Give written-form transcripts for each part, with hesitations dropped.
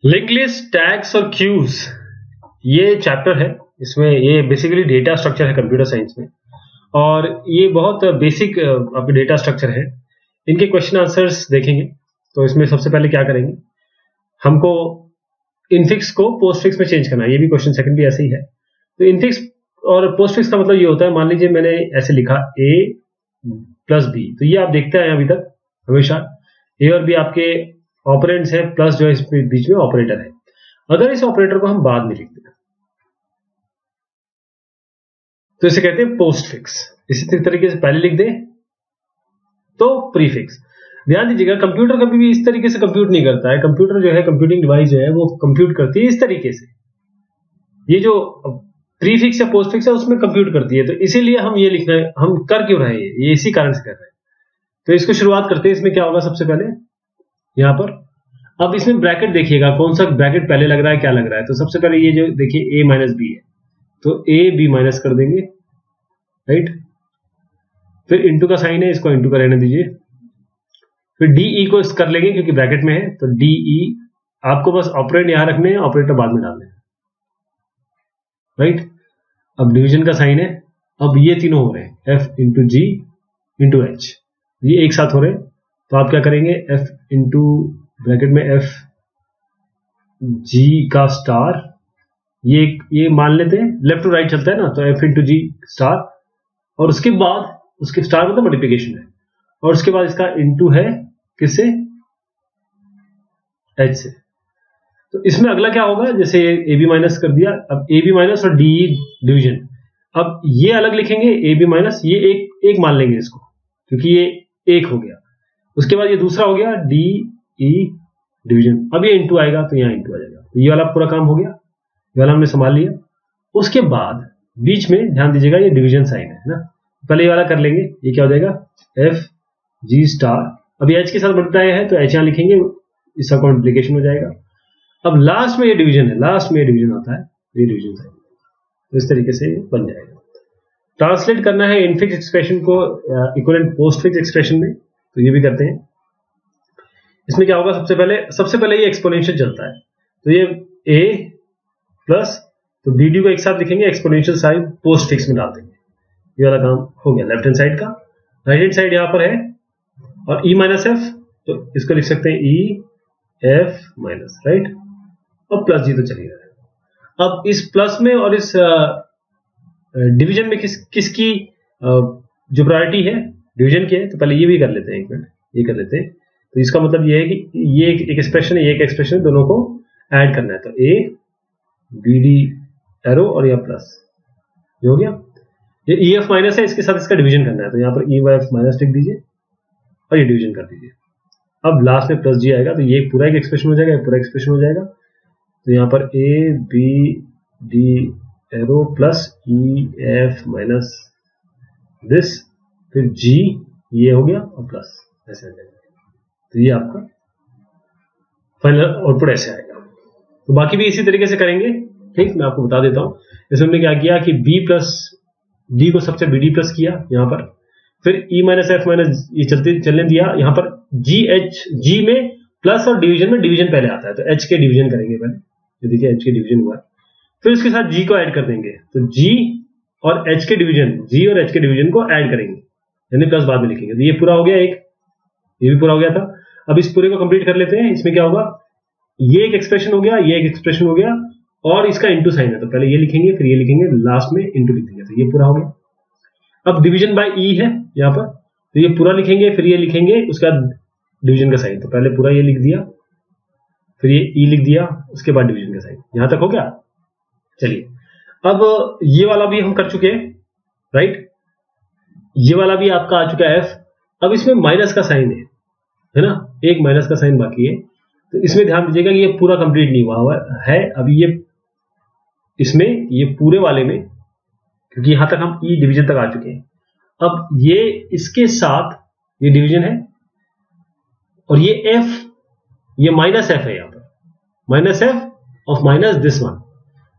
Link list, tags और cues, ये chapter है। इसमें ये बेसिकली डेटा स्ट्रक्चर है कंप्यूटर साइंस में, और ये बहुत बेसिक आपके डेटा स्ट्रक्चर है। इनके क्वेश्चन आंसर्स देखेंगे। तो इसमें सबसे पहले क्या करेंगे, हमको इनफिक्स को पोस्टफिक्स में चेंज करना है। ये भी क्वेश्चन सेकंड भी ऐसे ही है। तो इनफिक्स और पोस्टफिक्स का मतलब ये होता है, मान लीजिए मैंने ऐसे लिखा a प्लस बी, तो ये आप देखते हैं अभी तक हमेशा a और b आपके ऑपरेंड्स है, प्लस जो है इसके बीच में ऑपरेटर है। अगर इस ऑपरेटर को हम बाद में लिख दें तो इसे कहते हैं पोस्टफिक्स। इसी तरीके से पहले लिख दें तो प्रीफिक्स। ध्यान दीजिएगा, कंप्यूटर कभी भी इस तरीके से कंप्यूट नहीं करता है। कंप्यूटर जो है, कंप्यूटिंग डिवाइस जो है, वो कंप्यूट करती है इस तरीके से। ये जो प्रीफिक्स या पोस्टफिक्स है उसमें कंप्यूट करती है। तो इसीलिए हम ये लिखना है, हम कर क्यों रहे हैं, ये इसी कारण से कर रहे हैं। तो इसको शुरुआत करते हैं। इसमें क्या होगा, सबसे पहले यहां पर, अब इसमें ब्रैकेट देखिएगा, कौन सा ब्रैकेट पहले लग रहा है, क्या लग रहा है। तो सबसे पहले ये जो देखिए a माइनस बी है, तो a b माइनस कर देंगे, राइट। फिर इंटू का साइन है, इसको इंटू का रहने दीजिए। फिर डी को कर लेंगे क्योंकि ब्रैकेट में है, तो डी आपको बस ऑपरेंड यहां रखने हैं, ऑपरेटर बाद में डालने हैं, राइट। अब डिवीजन का साइन है। अब ये तीनों हो रहे हैं, f इंटू जी इंटू एच, ये एक साथ हो रहे हैं। तो आप क्या करेंगे, f इंटू ब्रैकेट में f g का स्टार, ये मान लेते हैं लेफ्ट टू राइट चलता है ना, तो f इंटू जी स्टार, और उसके बाद उसके स्टार मतलब मल्टीप्लिकेशन है, और उसके बाद इसका इंटू है किससे, h से। तो इसमें अगला क्या होगा, जैसे ए बी माइनस कर दिया, अब ए बी माइनस और डी डिवीजन। अब ये अलग लिखेंगे, ए बी माइनस, ये एक मान लेंगे इसको क्योंकि ये एक हो गया। उसके बाद ये दूसरा हो गया डी ई डिवीजन। अब ये इंटू आएगा तो यहाँ इंटू आ जाएगा। तो ये वाला पूरा काम हो गया, ये वाला हमने संभाल लिया। उसके बाद बीच में ध्यान दीजिएगा, ये डिवीजन साइन है ना, पहले ये वाला कर लेंगे। ये क्या हो जाएगा, एफ जी स्टार। अब ये एच के साथ मल्टीप्लाई है तो एच यहाँ लिखेंगे, इसका मल्टीप्लिकेशन हो जाएगा। अब लास्ट में ये डिवीजन है, लास्ट में ये डिवीजन आता है, ये डिवीजन साइन। तो इस तरीके से बन जाएगा। ट्रांसलेट करना है इनफिक्स एक्सप्रेशन को इक्विवेलेंट पोस्टफिक्स एक्सप्रेशन में, तो ये भी करते हैं। इसमें क्या होगा, सबसे पहले ये एक्सपोनेंशियल चलता है, तो ये a प्लस, तो डी को एक साथ लिखेंगे, एक्सपोनेंशियल साइन पोस्टफिक्स में डाल देंगे। ये वाला काम हो गया लेफ्ट हैंड साइड का। राइट हैंड साइड यहां पर है, और e माइनस एफ, तो इसको लिख सकते हैं e f माइनस, राइट। और प्लस जी तो चली रहा है। अब इस प्लस में और इस डिवीजन में किसकी जो प्रायोरिटी है, डिवीजन की है। तो पहले ये भी कर लेते हैं, एक मिनट ये कर लेते हैं। तो इसका मतलब ये है कि ये एक एक्सप्रेशन है, ये एक एक्सप्रेशन है, दोनों को ऐड करना है। तो a बी डी एरो और यह प्लस, ये हो गया। ये ई एफ माइनस है, इसके साथ इसका डिवीजन करना है, तो यहाँ पर ई वाई एफ माइनस लिख दीजिए और ये डिवीजन कर दीजिए। अब लास्ट में प्लस जी आएगा, तो ये पूरा एक एक्सप्रेशन हो जाएगा, पूरा एक्सप्रेशन हो जाएगा। तो यहाँ पर A B D arrow plus E F minus this, फिर जी, ये हो गया, और प्लस ऐसे आ जाएगा। तो ये आपका फाइनल आउटपुट ऐसे आएगा। तो बाकी भी इसी तरीके से करेंगे, ठीक। मैं आपको बता देता हूं। जैसे हमने क्या किया कि b प्लस डी को सबसे bd प्लस किया यहाँ पर, फिर e माइनस एफ माइनस ये चलने दिया। यहाँ पर जी में प्लस और डिवीजन में डिवीजन पहले आता है, तो h के डिवीजन करेंगे पहले। तो देखिए h के डिवीजन हुआ, फिर उसके साथ g को ऐड कर देंगे। तो g और h के डिवीजन को ऐड करेंगे, यानी प्लस बाद में लिखेंगे। तो ये पूरा हो गया, एक ये भी पूरा हो गया था। अब इस पूरे को कंप्लीट कर लेते हैं। इसमें क्या होगा, ये एक एक्सप्रेशन हो गया, ये एक एक्सप्रेशन हो गया, और इसका इंटू साइन है, तो पहले ये लिखेंगे, फिर ये लिखेंगे, लास्ट में इंटू लिख देंगे। तो ये पूरा हो गया। अब डिवीजन बाय ई है यहाँ पर, तो ये पूरा लिखेंगे, फिर ये लिखेंगे, उसके बाद डिवीजन का साइन। तो पहले पूरा ये लिख दिया, फिर ये ई लिख दिया, उसके बाद डिवीजन का साइन। यहां तक हो गया। चलिए, अब ये वाला भी हम कर चुके हैं, राइट। ये वाला भी आपका आ चुका है एफ। अब इसमें माइनस का साइन है ना, एक माइनस का साइन बाकी है। तो इसमें ध्यान दीजिएगा कि ये पूरा कंप्लीट नहीं हुआ है अभी। ये इसमें ये पूरे वाले में, क्योंकि यहां तक हम ई डिवीजन तक आ चुके हैं। अब ये इसके साथ ये डिवीजन है, और ये एफ, ये माइनस एफ है यहाँ पर, minus F of minus this one.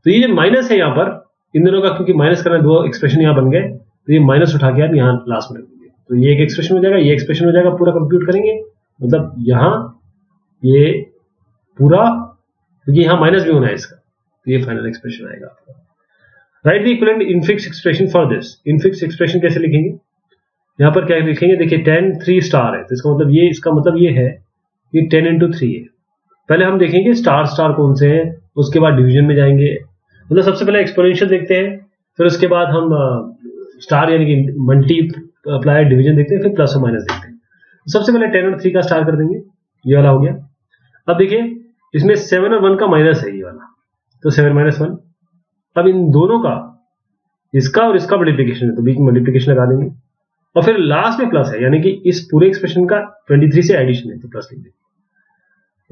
तो ये जो माइनस है यहाँ पर, इन दोनों का क्योंकि माइनस करना, दो एक्सप्रेशन यहाँ बन गए, तो ये माइनस उठा के आप यहाँ लास्ट में रख देंगे। तो ये एक एक्सप्रेशन हो जाएगा, ये एक्सप्रेशन हो जाएगा, पूरा कंप्यूट करेंगे। मतलब यहां ये पूरा क्योंकि यहाँ माइनस भी होना है इसका, तो ये फाइनल एक्सप्रेशन आएगा आपका। Right the equivalent infix expression for this. Infix expression कैसे लिखेंगे, यहाँ पर क्या लिखेंगे, देखिए 10 3 स्टार है, तो इसका मतलब ये, इसका मतलब ये है कि 10 into 3 है। पहले हम देखेंगे स्टार स्टार कौन से हैं, उसके बाद डिवीजन में जाएंगे, मतलब सबसे पहले एक्सपोनेंशियल देखते हैं, फिर उसके बाद हम स्टार यानी कि मल्टीप्लाई डिवीजन देखते हैं, फिर प्लस और माइनस देखते हैं। सबसे पहले 10 और 3 का स्टार कर देंगे, ये वाला हो गया। अब देखिए इसमें 7 और 1 का माइनस है ये वाला, तो 7 - 1। अब इन दोनों का, इसका और इसका मल्टीप्लिकेशन है, तो बीच में मल्टीप्लिकेशन लगा देंगे, और फिर लास्ट में प्लस है, यानी कि इस पूरे एक्सप्रेशन का 23 से एडिशन है, तो प्लस लिख देंगे।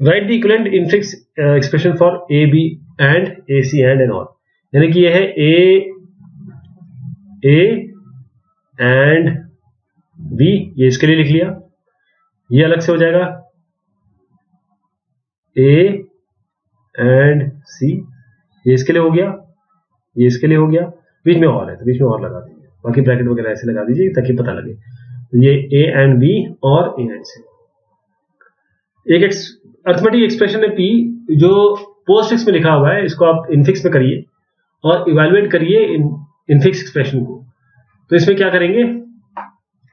Write the equivalent infix expression for A B and A C and all, यानी कि यह है ए एंड बी, ये इसके लिए लिख लिया, ये अलग से हो जाएगा ए एंड सी, ये इसके लिए हो गया, ये इसके लिए हो गया, बीच में और है तो बीच में और लगा देंगे, बाकी ब्रैकेट वगैरह ऐसे लगा दीजिए ताकि पता लगे। तो ये ए एंड बी और ए एंड सी। एक अर्थमेटिक एक्सप्रेशन है पी, जो पोस्टफिक्स में लिखा हुआ है, इसको आप इनफिक्स में करिए और इवैल्यूएट करिए इनफिक्स एक्सप्रेशन को। तो इसमें क्या करेंगे,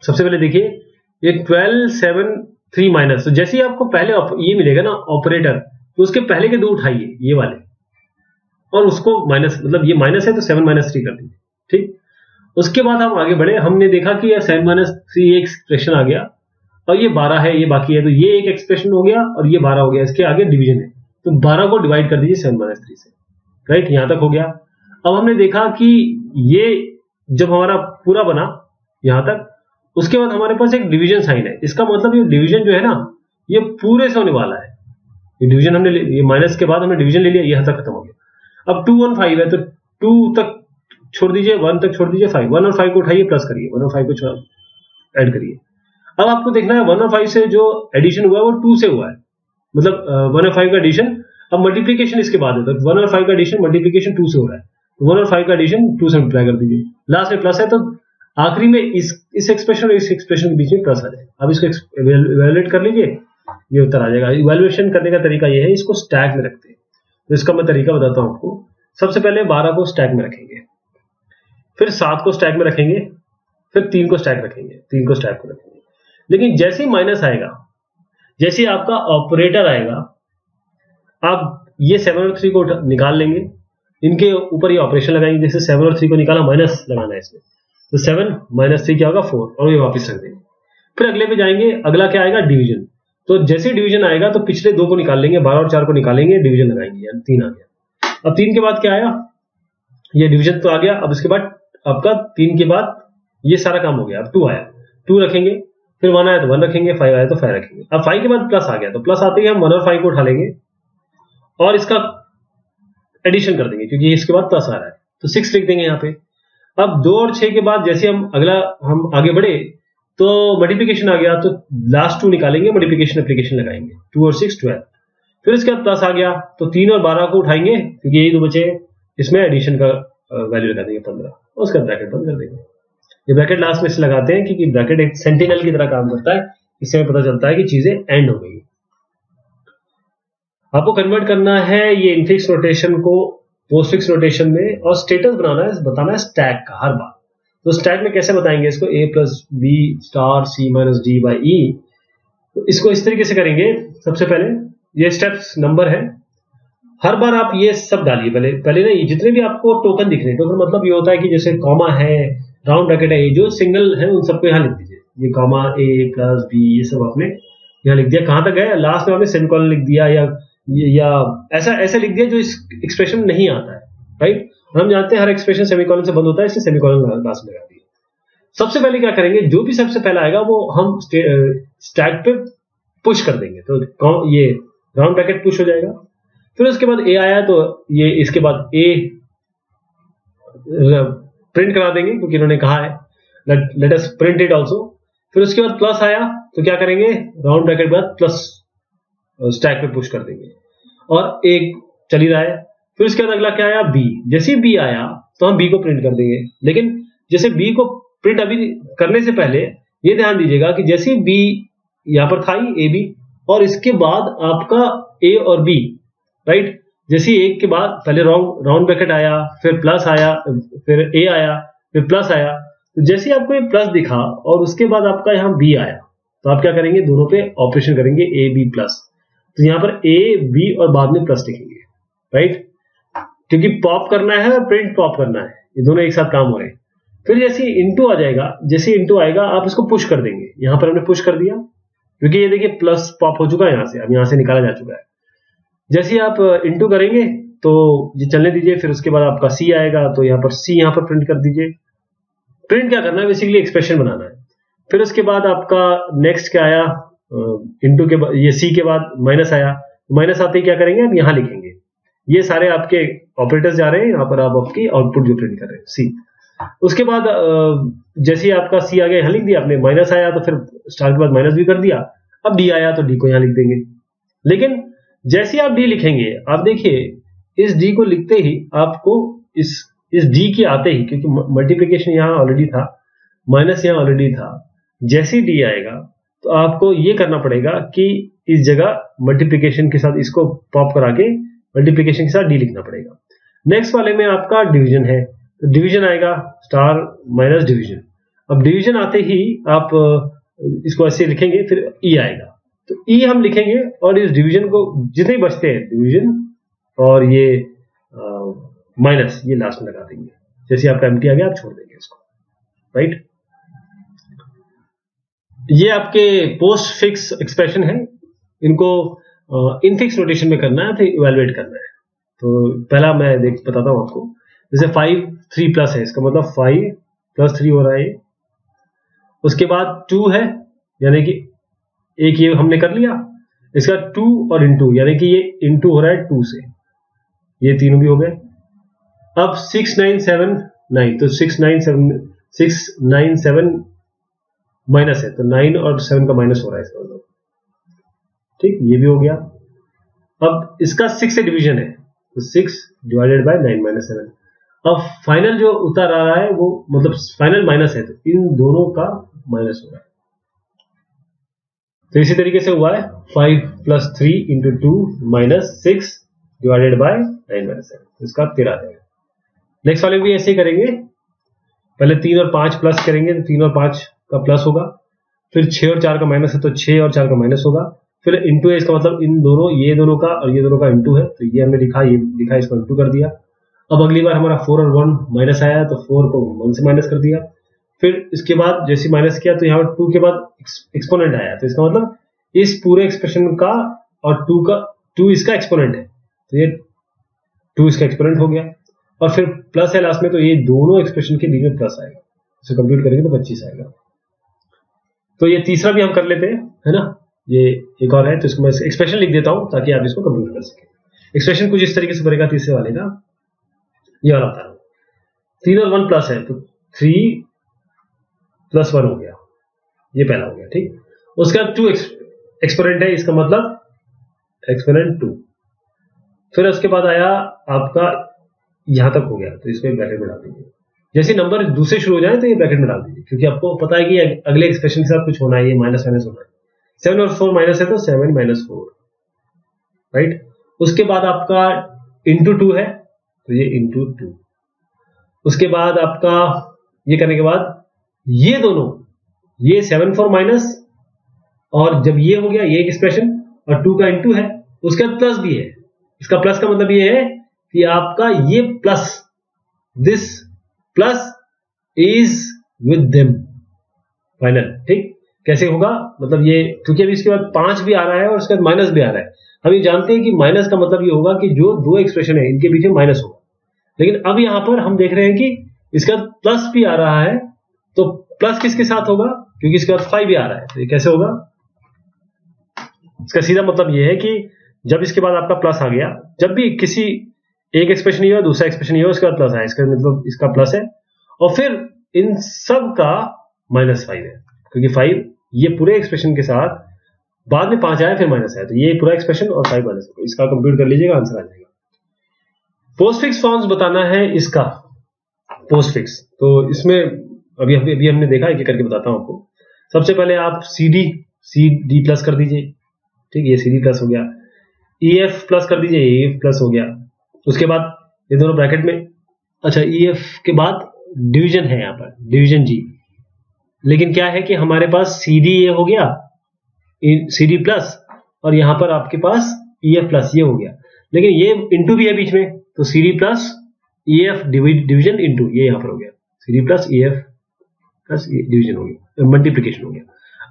सबसे पहले देखिए ये 12 7 3 माइनस, तो जैसे ही आपको पहले ये मिलेगा ना ऑपरेटर, तो उसके पहले के दो उठाइए ये वाले, और उसको माइनस, मतलब ये माइनस है तो 7 - 3 कर दीजिए, ठीक। उसके बाद हम आगे बढ़े, हमने देखा कि 7 - 3 एक एक्सप्रेशन आ गया, और ये 12 है, ये बाकी है, तो ये एक एक्सप्रेशन हो गया और ये 12 हो गया, इसके आगे डिवीजन है, तो 12 को डिवाइड कर दीजिए 7 - 3 से, राइट, यहां तक हो गया। अब हमने देखा कि ये जब हमारा पूरा बना यहां तक, उसके बाद हमारे पास एक डिवीजन साइन है, इसका मतलब ये डिवीजन जो है ना, ये पूरे से होने वाला है। ये डिवीजन हमने, ये माइनस के बाद हमने डिवीजन ले लिया, यहां तक खत्म हो गया। अब 2 1 5 है, तो 2 तक छोड़ दीजिए, 1 तक छोड़ दीजिए, 5 1 और 5 को उठाइए, प्लस करिए, 1 और 5 को ऐड करिए। अब आपको देखना है 1 और 5 से जो एडिशन हुआ है वो 2 से हुआ है, मतलब 1 और 5 का एडिशन, अब मल्टीप्लिकेशन इसके बाद है, तो 1 और 5 का एडिशन मल्टीप्लिकेशन 2 से हो रहा है, तो 1 और 5 का एडिशन 2 से मल्टीप्लाई कर दीजिए, लास्ट में प्लस है, तो आखिरी में इस एक्सप्रेशन और इस एक्सप्रेशन के बीच में प्लस आ जाएगा। अब इसको इवैल्यूएट कर लीजिए, ये उत्तर आ जाएगा। इवैल्यूएशन करने का तरीका ये है, इसको स्टैक में रखते हैं, तो इसका मैं तरीका बताता हूं आपको। सबसे पहले 12 को स्टैक में रखेंगे, फिर 7 को स्टैक में रखेंगे, फिर 3 को स्टैक रखेंगे, 3 को स्टैक में रखेंगे। लेकिन जैसे ही माइनस आएगा, जैसे ही आपका ऑपरेटर आएगा, आप ये 7 और 3 को निकाल लेंगे, इनके ऊपर ये ऑपरेशन लगाएंगे, जैसे 7 और 3 को निकाला, माइनस लगाना है इसमें, तो 7 - 3 क्या होगा 4, और ये वापस रख देंगे। फिर अगले पे जाएंगे, अगला क्या आएगा, डिवीजन, तो जैसे डिवीजन आएगा तो पिछले 2 को निकाल लेंगे, 12 और 4 को निकालेंगे, डिवीजन लगाएंगे, यानी 3 आ गया। अब 3 के बाद क्या आया, ये डिवीजन तो आ गया। अब इसके बाद आपका 3 के बाद ये सारा काम हो गया, अब 2 आया, 2 रखेंगे, फिर 1 आया तो 1 रखेंगे, 5 आया तो 5 रखेंगे। अब 5 के बाद प्लस आ गया, तो प्लस आते ही हम 1 और 5 को उठा लेंगे और इसका एडिशन कर देंगे, क्योंकि इसके बाद प्लस आ रहा है, तो 6 लिख देंगे यहाँ पे। अब 2 और 6 के बाद जैसे हम आगे बढ़े, तो मल्टीप्लिकेशन आ गया, तो लास्ट 2 निकालेंगे, मल्टीप्लिकेशन एप्लीकेशन लगाएंगे, 2 और 6 12। फिर इसके बाद प्लस आ गया, तो 3 और 12 को उठाएंगे, क्योंकि यही 2 बचे, इसमें एडिशन का वैल्यू लगा देंगे 15, उसका ब्रैकेट बंद कर देंगे। ये ब्रैकेट लास्ट में से लगाते हैं, क्योंकि ब्रैकेट एक सेंटिनल की तरह काम करता है, इससे हमें पता चलता है कि चीजें एंड हो गई। आपको कन्वर्ट करना है ये इनफिक्स नोटेशन को पोस्टफिक्स नोटेशन में, और स्टेटस बनाना है, बताना है स्टैक का हर बार। तो स्टैक में कैसे बताएंगे इसको, a + b star c - d/e, तो इसको इस तरीके से करेंगे। सबसे पहले ये स्टेप्स नंबर है, हर बार आप ये सब डालिए, पहले ना ये जितने भी आपको टोकन दिख रहे हैं, टोकन मतलब ये होता है कि जैसे कॉमा है, राउंड ब्रैकेट है, जो सिंगल है उन सबको यहाँ लिख दीजिए, ये कॉमा a + b ये सब आपने यहाँ लिख दिया। कहां तक गए, लास्ट में आपने सेमीकोलन लिख दिया, या ऐसा लिख दिया जो इस एक्सप्रेशन नहीं आता है, राइट। हम जानते हैं हर एक्सप्रेशन सेमीकोलन से बंद होता है, इसलिए सेमीकोलन लास्ट में लगा दिया। सबसे पहले क्या करेंगे, जो भी सबसे पहला आएगा वो हम स्टैक पे पुश कर देंगे, तो ये राउंड ब्रैकेट पुश हो जाएगा। फिर उसके बाद a आया, तो ये इसके बाद a प्रिंट करा देंगे, क्योंकि इन्होंने कहा है let us print it also. फिर उसके बाद प्लस आया, तो क्या करेंगे, राउंड ब्रैकेट के बाद प्लस स्टैक पे पुश कर देंगे, और एक चल ही रहा है। फिर उसके बाद अगला क्या आया, b, जैसे b आया तो हम b को प्रिंट कर देंगे। लेकिन जैसे b को प्रिंट अभी करने से पहले ये ध्यान दीजिएगा कि जैसे b यहां पर था ही a b, और इसके बाद आपका a और b, राइट, जैसे एक के बाद पहले राउंड ब्रैकेट आया, फिर प्लस आया, फिर ए आया, फिर प्लस आया, तो जैसे ही आपको ये प्लस दिखा और उसके बाद आपका यहाँ बी आया, तो आप क्या करेंगे, दोनों पे ऑपरेशन करेंगे ए बी प्लस। तो यहाँ पर ए बी और बाद में प्लस लिखेंगे, राइट, क्योंकि पॉप करना है और प्रिंट पॉप करना है, ये दोनों एक साथ काम हो रहे हैं। फिर जैसे इनटू आ जाएगा, जैसे इनटू आएगा आप इसको पुश कर देंगे, यहां पर हमने पुश कर दिया क्योंकि ये देखिए प्लस पॉप हो चुका है यहां से, अब यहां से निकाला जा चुका है। जैसे ही आप इनटू करेंगे तो ये चलने दीजिए, फिर उसके बाद आपका सी आएगा, तो यहाँ पर सी यहाँ पर प्रिंट कर दीजिए। प्रिंट क्या करना है, बेसिकली एक्सप्रेशन बनाना है। फिर उसके बाद आपका नेक्स्ट क्या आया, इनटू के बाद ये सी के बाद माइनस आया, माइनस आते ही क्या करेंगे, आप यहाँ लिखेंगे। ये सारे आपके ऑपरेटर्स जा रहे हैं, यहाँ पर आप आपकी आउटपुट जो प्रिंट कर रहे हैं सी। उसके बाद जैसे ही आपका सी आ गया, यहाँ लिख दिया आपने, माइनस आया तो फिर स्टार के बाद माइनस भी कर दिया, अब डी आया तो डी को यहाँ लिख देंगे। लेकिन जैसे आप डी लिखेंगे, आप देखिए इस डी को लिखते ही आपको इस डी के आते ही, क्योंकि मल्टीप्लिकेशन यहाँ ऑलरेडी था, माइनस यहाँ ऑलरेडी था, जैसे ही डी आएगा तो आपको ये करना पड़ेगा कि इस जगह मल्टीप्लिकेशन के साथ इसको पॉप करा के मल्टीप्लिकेशन के साथ डी लिखना पड़ेगा। नेक्स्ट वाले में आपका डिवीजन है, तो डिवीजन आएगा स्टार माइनस डिवीजन। अब डिवीजन आते ही आप इसको ऐसे लिखेंगे, फिर ई आएगा, तो ई हम लिखेंगे और इस डिवीजन को जितने बचते हैं डिवीजन और ये माइनस, ये लास्ट में लगा देंगे। जैसे आपका एम्प्टी आ गया, आप छोड़ देंगे इसको, राइट। ये आपके पोस्ट फिक्स एक्सप्रेशन है, इनको इनफिक्स नोटेशन में करना है, फिर इवैल्यूएट करना है। तो पहला मैं बताता हूं आपको, जैसे 5 3 प्लस है, इसका मतलब 5 + 3 हो रहा है। उसके बाद 2 है, यानी कि एक ये हमने कर लिया, इसका 2 और इनटू, यानी कि ये इनटू हो रहा है 2 से, ये तीनों भी हो गए। अब 6 9 7 9, तो 6 9 7 माइनस है, तो 9 और 7 का माइनस हो रहा है इसका मतलब, ठीक, ये भी हो गया। अब इसका 6 से डिवीजन है, तो 6 डिवाइडेड बाय 9 - 7। अब फाइनल जो उतर आ रहा है वो मतलब फाइनल माइनस है, तो इन दोनों का माइनस हो रहा है। तो इसी तरीके से हुआ है 5 + 3 × 2 - 6 डिवाइडेड बाय 9 - 7, तो इसका 13 आ जाएगा। नेक्स्ट वाले भी ऐसे ही करेंगे, पहले 3 और 5 प्लस करेंगे, तो 3 और 5 का प्लस होगा, फिर 6 और 4 का माइनस है, तो 6 और 4 का माइनस होगा, फिर इंटू है, इसका मतलब इन दोनों, ये दोनों का और ये दोनों का इंटू है, तो ये हमने लिखा, ये लिखा, इसको इंटू कर दिया। अब अगली बार हमारा 4 और 1 माइनस आया, तो 4 को 1 से माइनस कर दिया। फिर इसके बाद जैसे माइनस किया तो यहाँ 2 के बाद एक्सपोनेंट आया, तो इसका मतलब इस पूरे एक्सप्रेशन का और 2 इसका एक्सपोनेंट है, तो ये 2 इसका एक्सपोनेंट हो गया। और फिर प्लस है लास्ट में, तो ये दोनों एक्सप्रेशन के बीच में प्लस आएगा, इसे कंप्यूट करेंगे तो 25 आएगा। तो ये तीसरा भी हम कर लेते हैं, है ना, ये एक और है, तो इसको मैं एक्सप्रेशन लिख देता हूं ताकि आप इसको कंप्यूट कर सकें। एक्सप्रेशन कुछ इस तरीके से बनेगा तीसरे वाले का, ये वाला बता रहा हूं। 3 और 1 प्लस है, तो 3 + 1 हो गया, ये पहला हो गया, ठीक। उसके बाद 2 एक्सपोनेंट है, इसका मतलब एक्सपोनेंट 2। फिर उसके बाद आया आपका यहां तक हो गया, तो इसको एक ब्रैकेट में डाल दीजिए। जैसे नंबर दूसरे शुरू हो जाए तो ये ब्रैकेट में डाल दीजिए, क्योंकि आपको पता है कि अगले एक्सप्रेशन के साथ कुछ होना है, ये माइनस माइनस होना है। 7 और 4 माइनस है, तो 7 - 4, राइट। उसके बाद आपका इंटू 2 है, तो ये इंटू 2। उसके बाद आपका ये करने के बाद ये दोनों, ये 7 4 माइनस, और जब ये हो गया ये एक एक्सप्रेशन और 2 का इंटू है, उसके बाद प्लस भी है। इसका प्लस का मतलब ये है कि आपका ये plus, this plus is with them, final, ठीक। कैसे होगा, मतलब ये, क्योंकि अभी इसके बाद 5 भी आ रहा है और उसके बाद माइनस भी आ रहा है। हम ये जानते हैं कि माइनस का मतलब ये होगा कि जो दो एक्सप्रेशन है इनके बीच में माइनस होगा, लेकिन अब यहां पर हम देख रहे हैं कि इसके बाद प्लस भी आ रहा है, तो प्लस किसके साथ होगा, क्योंकि इसके बाद 5 भी आ रहा है, तो ये कैसे होगा। इसका सीधा मतलब ये है कि जब इसके बाद आपका प्लस आ गया, जब भी किसी एक एक्सप्रेशन ये हो, दूसरा एक्सप्रेशन ये हो, इसके बाद प्लस आया, इसका मतलब इसका प्लस है, और फिर इन सब का -5 है, क्योंकि 5 ये पूरे एक्सप्रेशन के साथ बाद में 5 आया, फिर माइनस आया, तो ये पूरा एक्सप्रेशन और 5 माइनस, इसका कंप्यूट कर लीजिएगा, आंसर आ जाएगा। पोस्ट फिक्स फॉर्म्स बताना है इसका, पोस्ट फिक्स, तो इसमें अभी हमने देखा, एक एक करके बताता हूं आपको। सबसे पहले आप CD प्लस कर दीजिए, ठीक, ये CD प्लस हो गया। EF प्लस कर दीजिए, EF प्लस हो गया। उसके बाद ये दोनों ब्रैकेट में, अच्छा EF के बाद डिवीजन है, यहाँ पर डिवीजन G, लेकिन क्या है कि हमारे पास CD ये हो गया, CD प्लस, और यहाँ पर आपके पास EF प्लस ये हो गया, लेकिन ये इंटू भी है बीच में, तो CD plus EF division into ये यहाँ पर हो गया, CD plus EF plus division हो गया, मल्टीप्लीकेशन हो गया।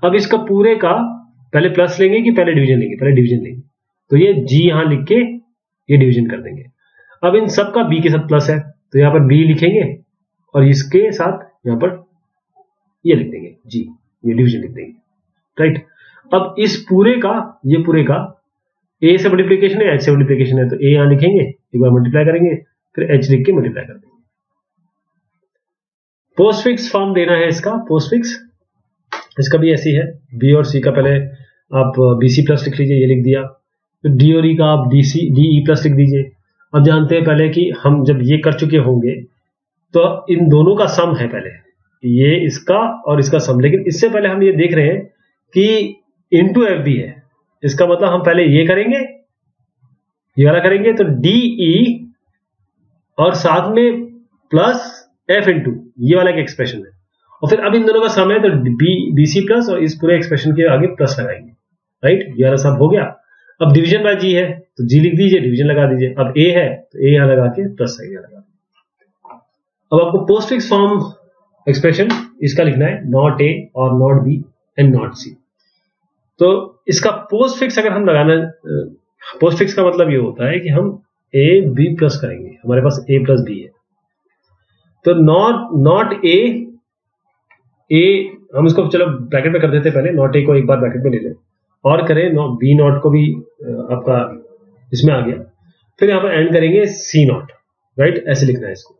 अब इसका पूरे का पहले प्लस लेंगे कि पहले डिवीजन लेंगे? पहले डिवीजन लेंगे, तो ये G यहाँ लिख के ये डिवीजन कर देंगे। अब इन सब का B के साथ प्लस है, तो यहाँ पर B लिखेंगे और इसके साथ यहाँ पर ये लिख देंगे G, ये डिवीजन लिख देंगे, राइट। अब इस पूरे का, ये पूरे का A से मल्टीप्लीकेशन है, H से मल्टीप्लीकेशन है, तो A यहाँ लिखेंगे, एक बार मल्टीप्लाई करेंगे, फिर H लिख के मल्टीप्लाई कर देंगे। पोस्टफिक्स फॉर्म देना है इसका, पोस्टफिक्स इसका भी ऐसी है, B और C का पहले आप BC प्लस लिख लीजिए, ये लिख दिया, फिर D और E का आप DE प्लस लिख दीजिए। अब जानते हैं पहले कि हम जब ये कर चुके होंगे तो इन दोनों का सम है पहले, ये इसका और इसका सम, लेकिन इससे पहले हम ये देख रहे हैं कि इंटू एफ भी है, इसका मतलब हम पहले ये करेंगे, ये वाला करेंगे, तो DE और साथ में प्लस F इंटू ये वाला एक एक्सप्रेशन है, और फिर अब इन दोनों का सम है, तो BC प्लस और इस पूरे एक्सप्रेशन के आगे प्लस लगाएंगे, राइट। ये वाला सम हो गया। अब डिवीजन बाय G है, तो G लिख दीजिए, डिवीजन लगा दीजिए। अब A है तो A यहां लगा के प्लस साइन लगा दीजिए। अब आपको पोस्टफिक्स फॉर्म एक्सप्रेशन इसका लिखना है, नॉट A और not B and not C। तो इसका पोस्टफिक्स अगर हम लगाना, पोस्टफिक्स का मतलब ये होता है कि हम A B प्लस करेंगे, हमारे पास A प्लस B है, तो नॉट A हम इसको चलो ब्रैकेट में कर देते हैं पहले, नॉट A को एक बार ब्रैकेट में ले लें और करें B नॉट को भी आपका इसमें आ गया, फिर यहाँ पर एंड करेंगे C नॉट, राइट, ऐसे लिखना है इसको,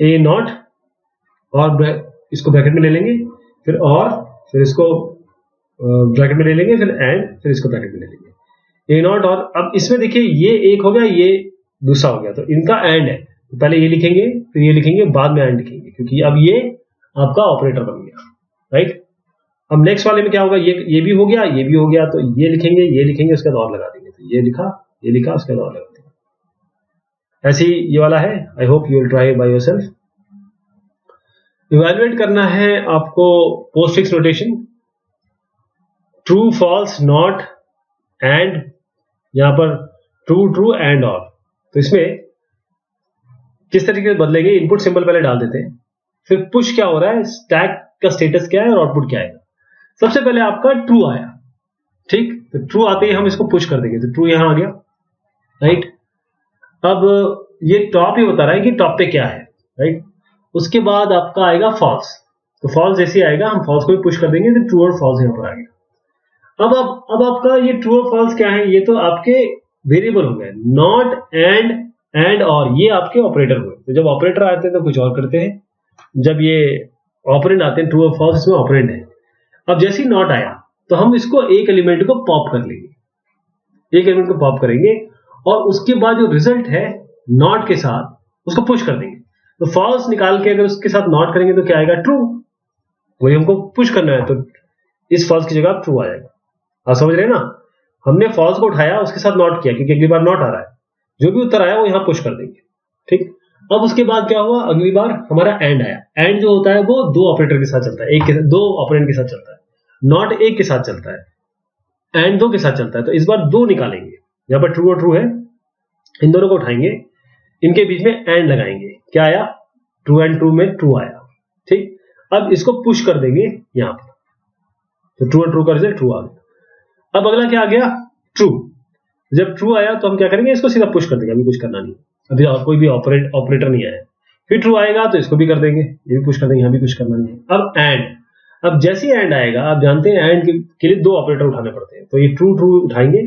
A नॉट और इसको ब्रैकेट में ले लेंगे, फिर इसको ब्रैकेट में ले लेंगे, फिर एंड, फिर इसको ब्रैकेट में ले लेंगे, A नॉट। और अब इसमें देखिए ये एक हो गया, ये दूसरा हो गया, तो इनका एंड है, तो पहले ये लिखेंगे, फिर ये लिखेंगे, बाद में एंड लिखेंगे, क्योंकि अब ये आपका ऑपरेटर बन गया, राइट। अब नेक्स्ट वाले में क्या होगा, ये भी हो गया, ये भी हो गया, तो ये लिखेंगे, उसके बाद और लगा देंगे, तो ये लिखा, उसके बाद और लगा देंगे। ऐसे ही ये वाला है। I hope you will try by yourself. Evaluate करना है आपको postfix notation, true false not and, यहां पर ट्रू एंड और, तो इसमें किस तरीके से बदलेंगे, इनपुट सिंबल पहले डाल देते हैं, फिर पुश क्या हो रहा है, स्टैक का स्टेटस क्या है और आउटपुट क्या आएगा। सबसे पहले आपका ट्रू आया, ठीक, तो ट्रू आते ही हम इसको पुश कर देंगे, तो ट्रू यहां आ गया, राइट। अब ये टॉप ही बता रहा है कि टॉप पे क्या है, राइट। उसके बाद आपका आएगा फॉल्स, तो फॉल्स जैसे आएगा हम फॉल्स को भी पुश कर देंगे, तो ट्रू और फॉल्स यहां पर आ गया। अब आपका ये ट्रू और फॉल्स क्या है, ये तो आपके वेरिएबल हो गए, नॉट एंड और ये आपके ऑपरेटर हुए। तो जब ऑपरेटर आते हैं तो कुछ और करते हैं, जब ये ऑपरेंड आते हैं ट्रू और फॉल्स, इसमें ऑपरेंड है। अब जैसे ही नॉट आया तो हम इसको एक एलिमेंट को पॉप कर लेंगे, एक एलिमेंट को पॉप करेंगे और उसके बाद जो रिजल्ट है नॉट के साथ उसको पुश कर देंगे। तो फॉल्स निकाल के अगर उसके साथ नॉट करेंगे तो क्या आएगा, ट्रू, वही हमको पुश करना है, तो इस फॉल्स की जगह ट्रू आ जाएगा। आप समझ रहे हैं ना, हमने फॉल्स को उठाया, उसके साथ नॉट किया, क्योंकि अगली बार नॉट आ रहा है, जो भी उत्तर आया वो यहां पुश कर देंगे, ठीक। अब उसके बाद क्या हुआ, अगली बार हमारा एंड आया। एंड जो होता है वो दो ऑपरेटर के साथ चलता है, दो ऑपरेंड के साथ चलता है, नॉट एक के साथ चलता है, एंड दो के साथ चलता है। तो इस बार दो निकालेंगे, यहां पर ट्रू और ट्रू है, इन दोनों को उठाएंगे, इनके बीच में एंड लगाएंगे, क्या आया, ट्रू एंड ट्रू में ट्रू आया, ठीक। अब इसको पुश कर देंगे यहां पर, तो ट्रू और ट्रू का रिजल्ट ट्रू आ गया। अब अगला क्या आ गया, ट्रू। जब ट्रू आया तो हम क्या करेंगे, इसको सीधा पुश कर देंगे, अभी कुछ करना नहीं, अभी कोई भी ऑपरेटर नहीं आया। फिर ट्रू आएगा तो इसको भी कर देंगे, ये भी पुश कर देंगे, यहां भी कुछ करना नहीं है। अब एंड, अब जैसे एंड आएगा, आप जानते हैं एंड के लिए दो ऑपरेटर उठाने पड़ते हैं, तो ये ट्रू उठाएंगे,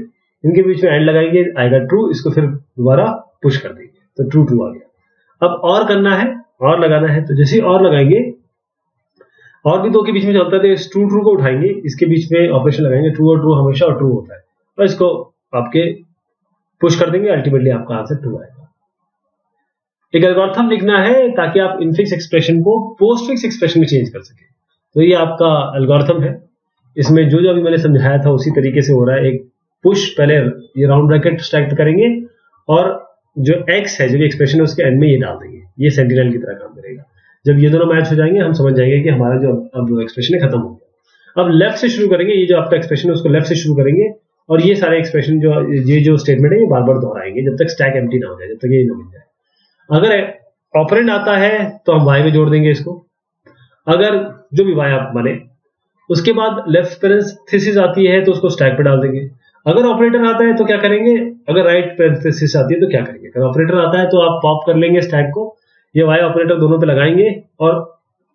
इनके बीच में एंड लगाएंगे, आएगा ट्रू, इसको फिर दोबारा पुश कर देंगे, तो ट्रू आ गया। अब और करना है, और लगाना है, तो जैसे और लगाएंगे, और भी दो के बीच में चलता है, तो ट्रू को उठाएंगे, इसके बीच में ऑपरेशन लगाएंगे, ट्रू और ट्रू हमेशा और ट्रू होता है, और इसको आपके पुश कर देंगे, अल्टीमेटली आपका आंसर ट्रू आएगा। एक एल्गोरिथम लिखना है ताकि आप इनफिक्स एक्सप्रेशन को पोस्टफिक्स एक्सप्रेशन में चेंज कर सके, तो ये आपका एल्गोरिथम है। इसमें जो अभी मैंने समझाया था उसी तरीके से हो रहा है। एक पुश, पहले ये राउंड ब्रैकेट स्टैक करेंगे और जो x है, जो भी एक्सप्रेशन है उसके एंड में ये डाल देंगे, ये सेंटिनल की तरह काम करेगा। जब ये दोनों मैच हो जाएंगे हम समझ जाएंगे कि हमारा जो अब एक्सप्रेशन है खत्म हो गया। अब लेफ्ट से शुरू करेंगे, ये जो आपका एक्सप्रेशन है उसको लेफ्ट से शुरू करेंगे और ये सारे एक्सप्रेशन जो स्टेटमेंट है ये बार बार दोहराएंगे जब तक स्टैक एम्प्टी ना हो जाए, जब तक ये ना मिल जाए। अगर ऑपरेंड आता है तो हम y में जोड़ देंगे इसको, अगर जो भी y आप बने, उसके बाद लेफ्ट पैरेंथेसिस आती है तो उसको स्टैक पे डाल देंगे। अगर ऑपरेटर आता है तो क्या करेंगे, अगर राइट पैरेंथेसिस आती है तो क्या करेंगे, अगर ऑपरेटर आता है तो आप पॉप कर लेंगे स्टैक को, ये y ऑपरेटर दोनों पे लगाएंगे और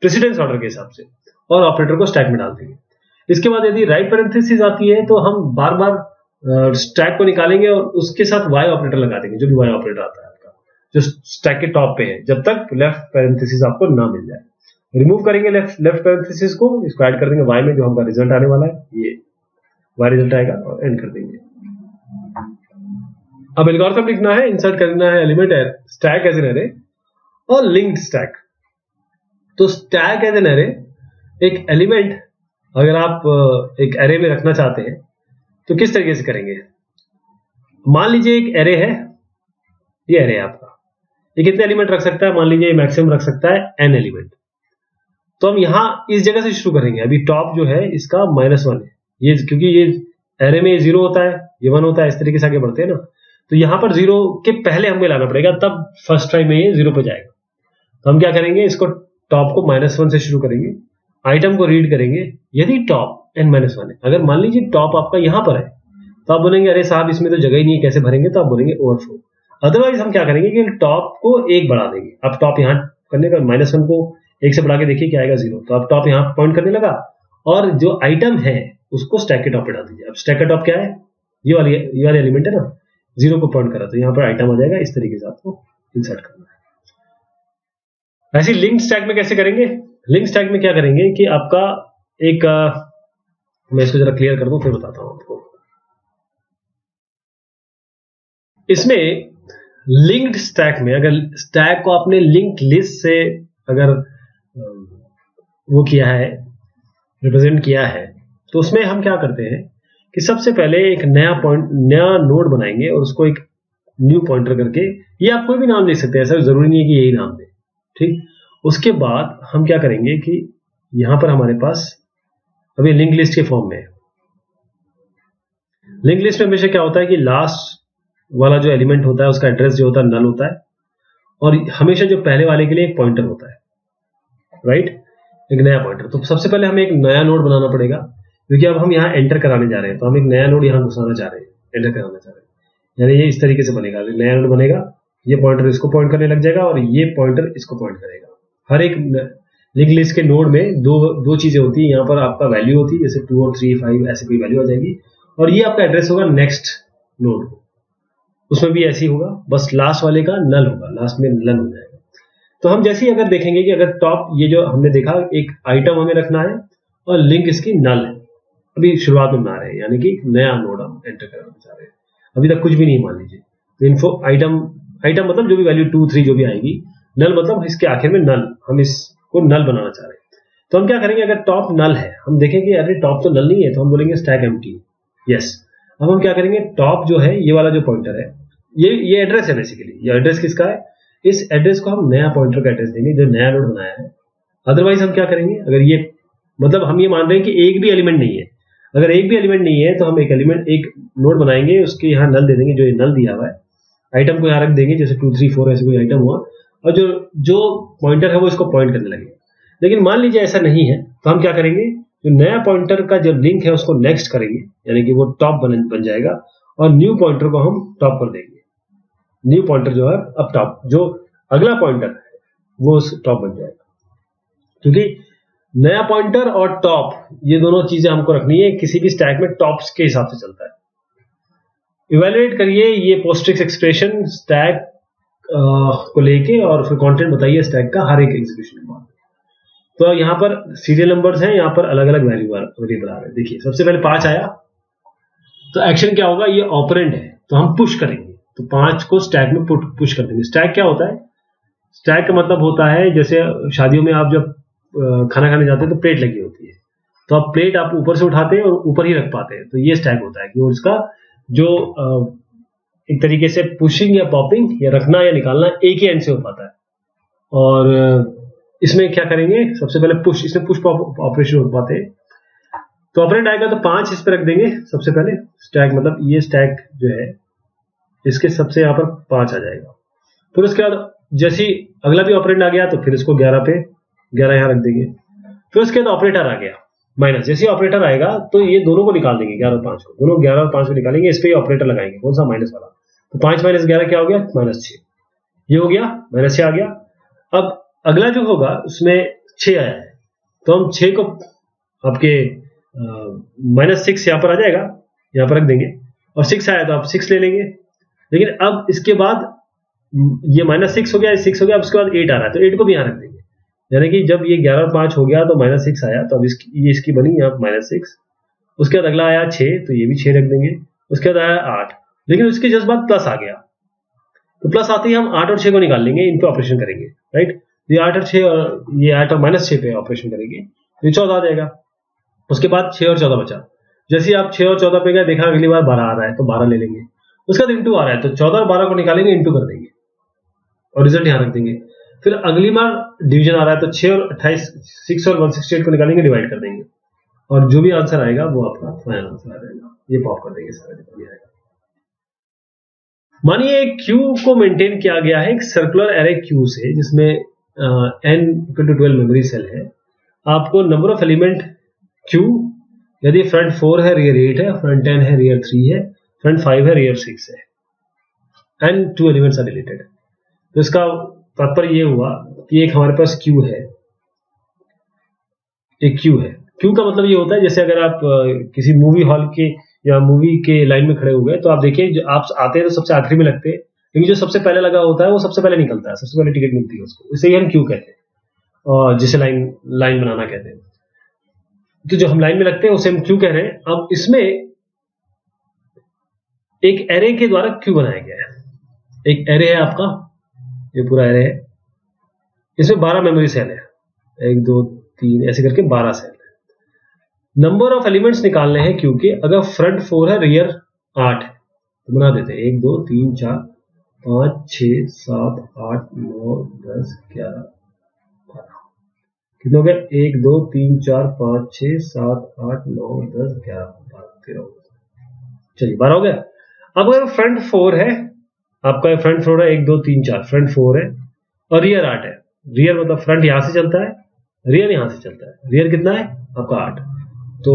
प्रेसिडेंस ऑर्डर के हिसाब से, और ऑपरेटर को स्टैक में डाल देंगे। इसके बाद यदि राइट पैरेंथेसिस आती है तो हम बार बार स्टैक को निकालेंगे और उसके साथ y ऑपरेटर लगा देंगे, जो भी y ऑपरेटर आता है आपका जो स्टैक के टॉप पे है, जब तक लेफ्ट पैरेंथेसिस आपको ना मिल जाए। रिमूव करेंगे लेफ्ट पैरेंथेसिस को, इसको ऐड कर देंगे y में जो हमारा रिजल्ट आने वाला है, ये y रिजल्ट आएगा और एंड कर देंगे। अब एल्गोरिथम लिखना है, इंसर्ट करना है एलिमेंट है स्टैक एज एन एरे और लिंक्ड स्टैक। तो स्टैक एज एन एरे, एक एलिमेंट अगर आप एक एरे में रखना चाहते हैं तो किस तरीके से करेंगे। मान लीजिए एक एरे है, ये एरे है आपका, ये कितने एलिमेंट रख सकता है, मान लीजिए मैक्सिमम रख सकता है n एलिमेंट। तो हम यहां इस जगह से शुरू करेंगे। अभी टॉप जो है इसका -1 है, ये क्योंकि ये एरे में 0 होता है, ये 1 होता है, इस तरीके से आगे बढ़ते हैं ना, तो यहां पर 0 के पहले हमें लाना पड़ेगा, तब फर्स्ट ट्राई में ये 0 पे जाएगा। तो हम क्या करेंगे, इसको टॉप को -1 से शुरू करेंगे, आइटम को रीड करेंगे। यदि टॉप n-1 है, अगर मान लीजिए टॉप आपका यहां पर है, तो आप बोलेंगे अरे साहब इसमें तो जगह ही नहीं है, कैसे भरेंगे, तो आप बोलेंगे ओवरफ्लो। अदरवाइज हम क्या करेंगे कि टॉप को 1 बढ़ा देंगे। अब टॉप यहां करने का -1 को 1 से बढ़ा के देखिए क्या आएगा, 0। तो अब टॉप यहां पॉइंट करने लगा और जो आइटम है उसको स्टैक के टॉप पे डाल दीजिए। अब स्टैक का टॉप क्या है, ये वाली एलिमेंट है ना, 0 को पॉइंट करा तो यहाँ पर आइटम आ जाएगा। इस तरीके से आपको इंसर्ट करना है। ऐसे लिंक स्टैक में कैसे करेंगे, लिंक स्टैक में क्या करेंगे कि आपका एक मैं इसको जरा क्लियर कर दूं फिर बताता हूं आपको। इसमें लिंक्ड स्टैक में अगर स्टैक को आपने लिंक्ड लिस्ट से अगर वो किया है, रिप्रेजेंट किया है, तो उसमें हम क्या करते हैं कि सबसे पहले एक नया नोड बनाएंगे और उसको एक न्यू पॉइंटर करके, ये आप कोई भी नाम ले सकते हैं, ऐसा जरूरी नहीं है कि यही नाम दे, ठीक। उसके बाद हम क्या करेंगे कि यहां पर हमारे पास अभी लिंक लिस्ट के फॉर्म में है। लिंक लिस्ट में हमेशा क्या होता है कि लास्ट वाला जो एलिमेंट होता है उसका एड्रेस जो होता है नल होता है, और हमेशा जो पहले वाले के लिए एक पॉइंटर होता है, राइट, एक नया पॉइंटर। तो सबसे पहले हमें एक नया नोड बनाना पड़ेगा, क्योंकि अब हम यहाँ एंटर कराने जा रहे हैं, तो हम एक नया नोड यहाँ घुसाना चाह रहे हैं, एंटर कराना चाह रहे हैं। यानी ये इस तरीके से बनेगा, नया नोड बनेगा, ये पॉइंटर इसको पॉइंट करने लग जाएगा और ये पॉइंटर इसको पॉइंट करेगा। हर एक लिंक लिस्ट के नोड में दो चीजें होती है, यहाँ पर आपका वैल्यू होती है, जैसे 2 और 3 5 ऐसे कोई वैल्यू आ जाएगी, और ये आपका एड्रेस होगा नेक्स्ट नोड, उसमें भी ऐसे ही होगा, बस लास्ट वाले का नल होगा, लास्ट में नल हो जाएगा। तो हम जैसे ही अगर देखेंगे कि अगर टॉप ये जो हमने देखा एक आइटम हमें रखना है और लिंक इसकी नल है, अभी शुरुआत में बना रहे हैं, यानी कि नया नोड हम एंटर कराना चाह रहे हैं, अभी तक कुछ भी नहीं मान लीजिए। तो इन्फो आइटम मतलब जो भी वैल्यू 2 3 जो भी आएगी, नल मतलब इसके आखिर में नल, हम इसको नल बनाना चाह रहे हैं। तो हम क्या करेंगे, अगर टॉप नल है, हम देखेंगे अरे टॉप तो नल नहीं है, तो हम बोलेंगे स्टैक एम्प्टी, यस। अब हम क्या करेंगे, टॉप जो है ये वाला जो पॉइंटर है, ये एड्रेस है बेसिकली, ये एड्रेस किसका है, इस एड्रेस को हम नया पॉइंटर का एड्रेस देंगे जो नया नोड बनाया है। अदरवाइज हम क्या करेंगे, अगर ये मतलब हम ये मान रहे हैं कि एक भी एलिमेंट नहीं है, अगर एक भी एलिमेंट नहीं है तो हम एक नोड बनाएंगे, उसके यहाँ नल दे देंगे, जो नल दिया हुआ है, आइटम को यहाँ रख देंगे, जैसे 2 3 4 ऐसे कोई आइटम हुआ, और जो पॉइंटर है वो इसको पॉइंट करने लगेगा। लेकिन मान लीजिए ऐसा नहीं है, तो हम क्या करेंगे, जो नया पॉइंटर का जो लिंक है उसको नेक्स्ट करेंगे, यानी कि वो टॉप बन जाएगा, और न्यू पॉइंटर को हम टॉप कर देंगे। न्यू पॉइंटर जो है अब टॉप, जो अगला पॉइंटर है वो टॉप बन जाएगा, क्योंकि नया पॉइंटर और टॉप ये दोनों चीजें हमको रखनी है, किसी भी स्टैक में टॉप्स के हिसाब से चलता है। इवैल्यूएट करिए ये पोस्टफिक्स एक्सप्रेशन स्टैक को लेके, और फिर कंटेंट बताइए स्टैक का हर एक एग्जीक्यूशन के बाद। तो यहाँ पर सीरियल नंबर्स हैं, यहाँ पर अलग अलग वेरिएबल आ रहे हैं। देखिए सबसे पहले 5 आया, तो एक्शन क्या होगा, ये ऑपरेंड है तो हम पुश करेंगे, तो 5 को स्टैक में पुश कर देंगे। स्टैक क्या होता है, स्टैक का मतलब होता है जैसे शादियों में आप जब खाना खाने जाते हैं तो प्लेट लगी होती है, तो आप प्लेट आप ऊपर से उठाते हैं और ऊपर ही रख पाते हैं, तो ये स्टैक होता है कि उसका जो एक तरीके से पुशिंग या पॉपिंग या रखना या निकालना एक ही एंड से हो पाता है। और इसमें क्या करेंगे, सबसे पहले पुश, इसमें पुश पॉप ऑपरेशन हो पाते हैं। तो ऑपरेंड आएगा तो 5 इस पर रख देंगे सबसे पहले, स्टैक मतलब ये स्टैक जो है इसके सबसे यहाँ पर 5 आ जाएगा। फिर उसके बाद जैसे ही अगला भी ऑपरेंड आ गया तो फिर इसको 11 पे 11 यहाँ रख देंगे। फिर उसके बाद ऑपरेटर आ गया माइनस, जैसे ऑपरेटर आएगा तो ये दोनों को निकाल देंगे, 11 और 5 को, दोनों 11 और 5 को निकालेंगे, इस पे ही ऑपरेटर लगाएंगे, कौन सा, माइनस वाला। तो 5 माइनस 11 क्या हो गया, -6, ये हो गया, -6 आ गया। अब अगला जो होगा उसमें 6 आया है, तो हम 6 को आपके -6 यहाँ पर आ जाएगा, यहाँ पर रख देंगे, और 6 आया तो आप 6 ले लेंगे। लेकिन अब इसके बाद ये -6 हो गया, 6 हो गया, अब उसके बाद 8 आ रहा है तो 8 को भी यहाँ रख देंगे। यानी कि जब ये 11 और 5 हो गया तो -6 आया, तो अब ये इसकी बनी यहाँ -6। उसके बाद अगला आया 6, तो ये भी 6 रख देंगे। उसके बाद आया 8, लेकिन उसके जस्ट बाद प्लस आ गया, तो प्लस आते ही हम 8 और 6 को निकाल लेंगे, इन पे ऑपरेशन करेंगे, राइट। ये 8 और 6 और ये 8 और -6 पे ऑपरेशन करेंगे, तो ये 14 आ जाएगा। उसके बाद 6 और 14 बचा, जैसे ही आप 6 और 14 पे गए, देखा अगली बार 12 आ रहा है तो 12 ले लेंगे। उसके बाद इंटू आ रहा है तो 14 और 12 को निकालेंगे, इंटू कर देंगे और रिजल्ट यहाँ रख देंगे। फिर अगली बार डिवीजन आ रहा है तो 6 और 28, 6 और 168 को निकालेंगे, डिवाइड कर देंगे, और जो भी आंसर आएगा वो आपका फाइनल आंसर आ जाएगा। ये पॉप कर देंगे सारा जितना भी आएगा। मानिए क्यू को मेंटेन किया गया है एक सर्कुलर एरे क्यू से, जिसमें n = 12 मेमोरी सेल है। आपको नंबर ऑफ एलिमेंट क्यू, यदि फ्रंट 4 है, रियर 8 है, फ्रंट 10 है, रियर 3 है, फ्रंट 5 है, रियर 6 है, एंड 2 एलिमेंट्स आर डिलीटेड। तो इसका तात्पर्य ये हुआ कि एक हमारे पास क्यू है, एक क्यू है। क्यू का मतलब ये होता है, जैसे अगर आप किसी मूवी हॉल के या मूवी के लाइन में खड़े हो गए, तो आप देखिए जो आप आते हैं तो सबसे आखिरी में लगते हैं, लेकिन जो सबसे पहले लगा होता है वो सबसे पहले निकलता है, सबसे पहले टिकट मिलती है उसको, इसे ही हम क्यू कहते हैं, और जिसे लाइन बनाना कहते हैं। तो जो हम लाइन में लगते हैं उसे हम क्यू कह रहे हैं। अब इसमें एक एरे के द्वारा क्यू बनाया गया है। एक एरे है आपका, ये पूरा एरे है, इसमें 12 मेमोरी सेल है, 1 2 3 ऐसे करके 12 सेल है। नंबर ऑफ एलिमेंट्स निकालने हैं क्यू के। अगर फ्रंट 4 है, रियर 8 है, तो बना देते हैं 1 2 3 4 5 6 7 8 9 10 11 12। कितने हो गए, 1 2 3 4 5 6 7 8 9 10 11 12 13। चलिए 12 हो गया। अब अगर फ्रंट 4 है, आपका फ्रंट 4 है, 1 2 3 4, फ्रंट 4 है और रियर 8 है। रियर मतलब फ्रंट यहां से चलता है, रियर यहां से चलता है। रियर कितना है आपका 8, तो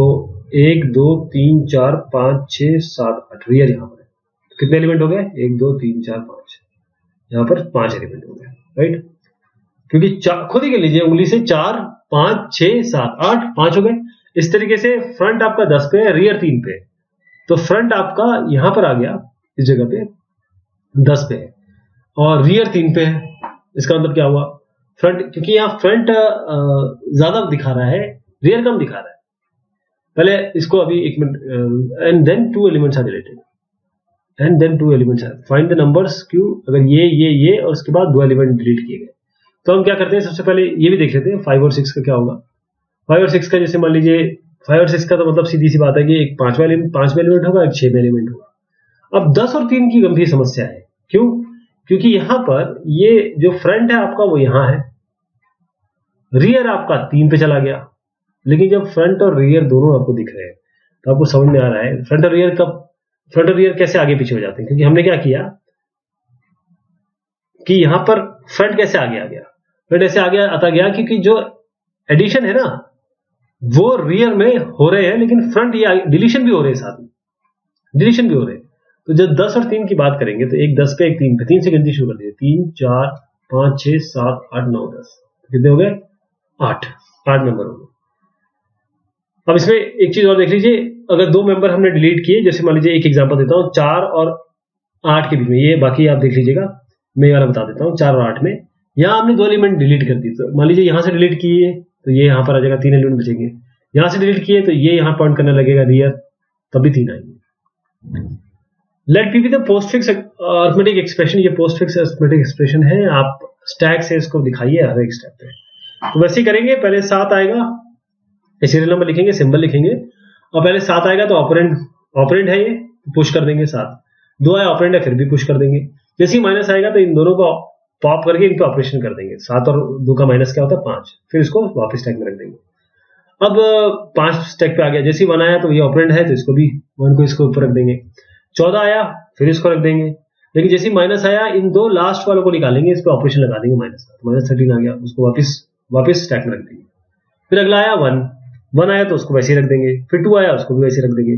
1 2 3 4 5 6 7 8, रियर यहां पर है। तो कितने एलिमेंट हो गए, 1 2 3 4 5, यहां पर 5 एलिमेंट हो गए, राइट। क्योंकि खुद ही कर लीजिए उंगली से, 4 5 6 7 8 5 हो गए। इस तरीके से फ्रंट आपका 10 पे है, रियर 3 पे है, तो फ्रंट आपका यहां पर आ गया, इस जगह पे 10 पे है और रियर 3 पे है। इसका मतलब क्या हुआ, फ्रंट, क्योंकि यहाँ फ्रंट ज्यादा दिखा रहा है, रियर कम दिखा रहा है। पहले इसको अभी 1 minute, and then 2 elements are related, and then 2 elements are, find the numbers Q. अगर ये और उसके बाद 2 एलिमेंट डिलीट किए गए, तो हम क्या करते हैं, सबसे पहले ये भी देख लेते हैं 5 और 6 का क्या होगा। 5 और 6 का, जैसे मान लीजिए 5 और 6 का तो मतलब सीधी सी बात है कि एक 5वां एलिमेंट होगा, एक 6वां एलिमेंट होगा। अब 10 और 3 की गंभीर समस्या है, क्यों, क्योंकि यहां पर ये जो फ्रंट है आपका वो यहां है, रियर आपका 3 पे चला गया। लेकिन जब फ्रंट और रियर दोनों आपको दिख रहे हैं तो आपको समझ में आ रहा है फ्रंट और रियर कैसे आगे पीछे हो जाते हैं। क्योंकि हमने क्या किया कि यहां पर फ्रंट कैसे आगे आ गया, फ्रंट ऐसे आगे आता गया क्योंकि जो एडिशन है ना वो रियर में हो रहे हैं, लेकिन फ्रंट ये डिलीशन भी हो रहे हैं, साथ में डिलीशन भी हो रहे हैं। तो जब 10 और 3 की बात करेंगे तो एक 10 पे एक 3 पे, 3 से गिनती शुरू कर दीजिए, 3 4 5 6 7 8 9 10, कितने हो गए, 8 मेंबर हो गए। अब इसमें एक चीज और देख लीजिए, अगर 2 मेंबर हमने डिलीट किए, जैसे मान लीजिए एक एग्जांपल देता हूं, 4 और 8 के बीच में, ये बाकी आप देख लीजिएगा, मैं ये वाला बता देता हूं। 4 और 8 में यहां हमने 2 एलिमेंट डिलीट कर दिए, तो मान लीजिए यहां से डिलीट किए तो ये यहां पर आ जाएगा, 3 एलिमेंट बचेंगे। यहां से डिलीट किए तो ये यहां पॉइंट करने लगेगा रियर, तभी 3 आएंगे। Let P be the postfix arithmetic expression. ये पोस्टफिक्स अरिथमेटिक एक्सप्रेशन है, आप स्टैक से इसको दिखाइए हर एक स्टेप पे। तो वैसे ही करेंगे, पहले 7 आएगा, सीरियल नंबर लिखेंगे, सिंबल लिखेंगे, और पहले 7 आएगा तो ऑपरेंड है, ये पुश कर देंगे 7। 2 आया ऑपरेंड है, फिर भी पुश कर देंगे। जैसे ही माइनस आएगा तो इन दोनों को पॉप करके इन पे ऑपरेशन कर देंगे। 7 और 2 का माइनस क्या होता है 5, फिर इसको वापस स्टैक में रख देंगे। अब 5 स्टैक पे आ गया, जैसे ही 1 आया तो ये ऑपरेंड है तो इसको भी 1 को इसको ऊपर रख देंगे। 14 आया फिर इसको रख देंगे, लेकिन जैसे ही माइनस आया इन 2 लास्ट वालों को निकालेंगे, इस पे ऑपरेशन लगा देंगे माइनस का, तो -13 आ गया, उसको वापस स्टैक में रख देंगे। फिर अगला आया 1 आया तो उसको वैसे ही रख देंगे, फिर 2 आया उसको भी वैसे रख देंगे।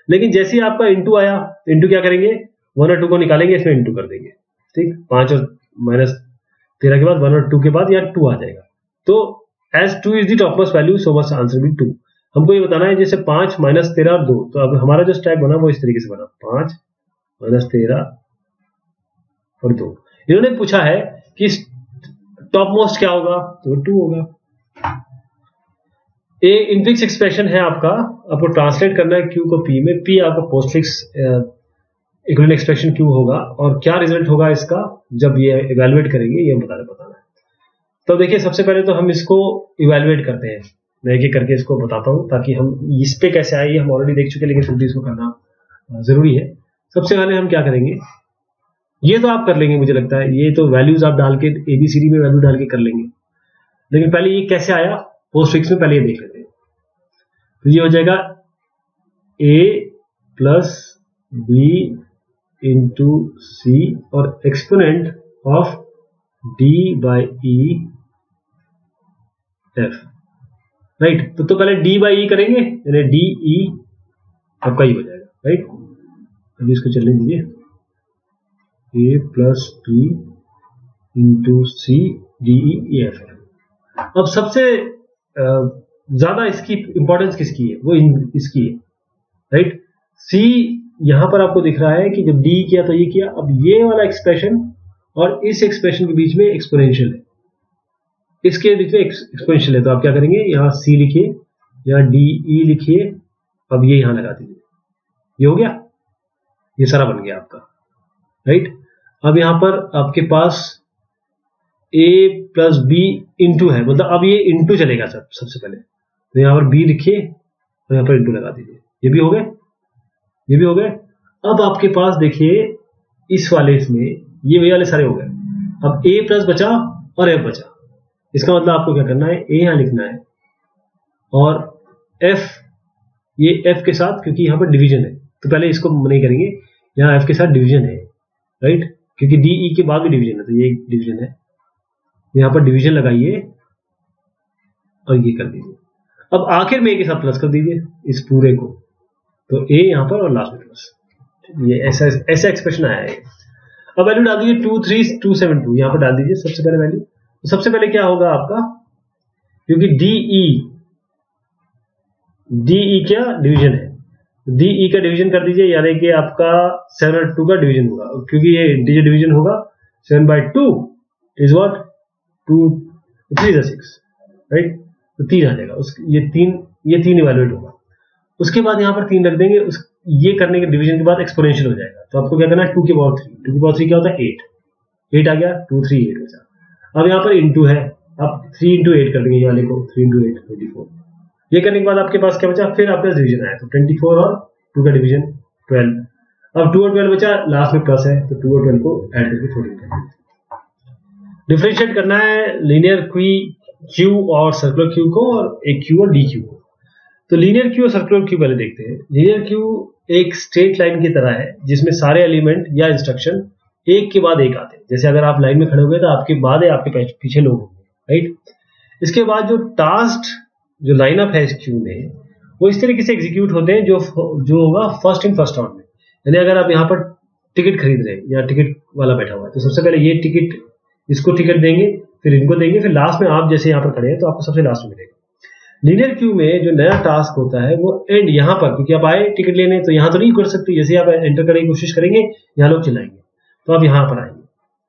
लेकिन जैसे ही आपका इंटू आया, इंटू क्या करेंगे, 1 और 2 को निकालेंगे, इसमें इंटू कर देंगे। ठीक, 5 और -13 के बाद 1 और 2 के बाद यहाँ 2 आ जाएगा। तो as 2 is the topmost value so must answer be 2। हमको ये बताना है जैसे 5 -13 और 2, तो अब हमारा जो स्टैक बना वो इस तरीके से बना, 5 -13 और 2। इन्होंने पूछा है कि टॉप मोस्ट क्या होगा, तो 2 होगा। ए इनफिक्स एक्सप्रेशन है आपका, आपको ट्रांसलेट करना है Q को P में, P आपका पोस्टफिक्स इक्विवेलेंट एक्सप्रेशन Q होगा, और क्या रिजल्ट होगा इसका जब ये इवैल्यूएट करेंगे ये बताना है। तो देखिए सबसे पहले तो हम इसको इवैल्यूएट करते हैं, मैं एक एक करके इसको बताता हूँ ताकि हम इस पे कैसे आए ये हम ऑलरेडी देख चुके हैं, लेकिन फिर भी इसको करना जरूरी है। सबसे पहले हम क्या करेंगे, ये तो आप कर लेंगे मुझे लगता है, ये तो वैल्यूज आप डाल के ABCD में वैल्यू डाल के कर लेंगे, लेकिन पहले ये कैसे आया पोस्टफिक्स में, पहले ये देख लेते हैं। तो ये हो जाएगा A plus B into C और exponent of D by E F, right. तो पहले D बाई E करेंगे, यानी DE आपका ही हो जाएगा, राइट। अभी इसको चलने दीजिए, A plus B into C DE F। अब सबसे ज्यादा इसकी इंपॉर्टेंस किसकी है, वो इसकी है, राइट। C यहां पर आपको दिख रहा है कि जब D किया तो ये किया, अब ये वाला एक्सप्रेशन और इस एक्सप्रेशन के बीच में एक्सपोनेंशियल है, इसके बीच में एक्सपोनेंशियल है, तो आप क्या करेंगे, यहाँ C लिखिए, यहाँ DE लिखिए, अब ये यहां लगा दीजिए, ये हो गया, ये सारा बन गया आपका, राइट। अब यहां पर आपके पास A प्लस B इंटू है, मतलब अब ये इंटू चलेगा सबसे पहले, तो यहाँ पर B लिखिए और यहाँ पर इंटू लगा दीजिए, ये भी हो गए, ये भी हो गए। अब आपके पास देखिए इस वाले इसमें ये वाले सारे हो गए, अब A प्लस बचा और F बचा, इसका मतलब आपको क्या करना है, A यहां लिखना है और F ये F के साथ, क्योंकि यहां पर डिवीजन है तो पहले इसको नहीं करेंगे, यहाँ F के साथ डिवीजन है, राइट, क्योंकि DE के बाद भी डिवीजन है, तो ये डिवीजन है, यहां पर डिवीजन लगाइए और ये कर दीजिए। अब आखिर में A के साथ प्लस कर दीजिए इस पूरे को, तो A यहां पर और लास्ट में प्लस, ये ऐसा एक्सप्रेशन आया है। अब वैल्यू डाल दीजिए 23272, यहां पर डाल दीजिए सबसे पहले वैल्यू। तो सबसे पहले क्या होगा आपका, क्योंकि DE क्या डिवीजन है, DE का डिवीजन कर दीजिए, यानी कि आपका 7 और 2 का डिवीजन होगा, क्योंकि ये डिवीजन होगा 7/2 इज व्हाट 2 3 6, राइट, तो 3 आ जाएगा, ये तीन इवैल्यूएट होगा। उसके बाद यहाँ पर 3 रख देंगे, ये करने के डिवीजन के बाद एक्सपोनेंशियल हो जाएगा, तो आपको क्या करना है 2 की पावर 3, 2 की पावर 3 क्या होता है 8 आ गया, 2 3 8 बचा। अब यहाँ पर इंटू है, आप 3 इंटू 8 कर देंगे, ये वाले को 3 इंटू 8 24, ये करने के बाद आपके पास क्या बचा, फिर आपका डिवीजन आया, तो 24 और 2 का डिवीजन 12, अब 2 और 12 बचा, लास्ट में प्लस है, तो 2 और 12 को ऐड करके 14 कर देंगे। डिफरेंशिएट करना है लीनियर क्यू और सर्कुलर क्यू को, और एक क्यू और डी क्यू को। तो लीनियर क्यू और सर्कुलर क्यू पहले देखते हैं। लीनियर क्यू एक स्ट्रेट लाइन की तरह है जिसमें सारे एलिमेंट या इंस्ट्रक्शन एक के बाद एक आते हैं, जैसे अगर आप लाइन में खड़े हुए तो आपके बाद है आपके पीछे लोग होंगे, राइट। इसके बाद जो टास्क जो लाइनअप है इस क्यू में, वो इस तरीके से एग्जीक्यूट होते हैं जो होगा फर्स्ट इन फर्स्ट आउट में। यानी अगर आप यहाँ पर टिकट खरीद रहे हैं या टिकट वाला बैठा हुआ है, तो सबसे पहले ये टिकट, इसको टिकट देंगे, फिर इनको देंगे, फिर लास्ट में आप जैसे यहाँ पर खड़े हैं तो आपको सबसे लास्ट में मिलेगा। लीनियर क्यू में जो नया टास्क होता है वो एंड यहाँ पर, क्योंकि आप आए टिकट लेने तो यहाँ तो नहीं कर सकते, जैसे आप एंटर करने की कोशिश करेंगे यहाँ लोग चिल्लाएंगे, तो आप यहाँ पर आएंगे,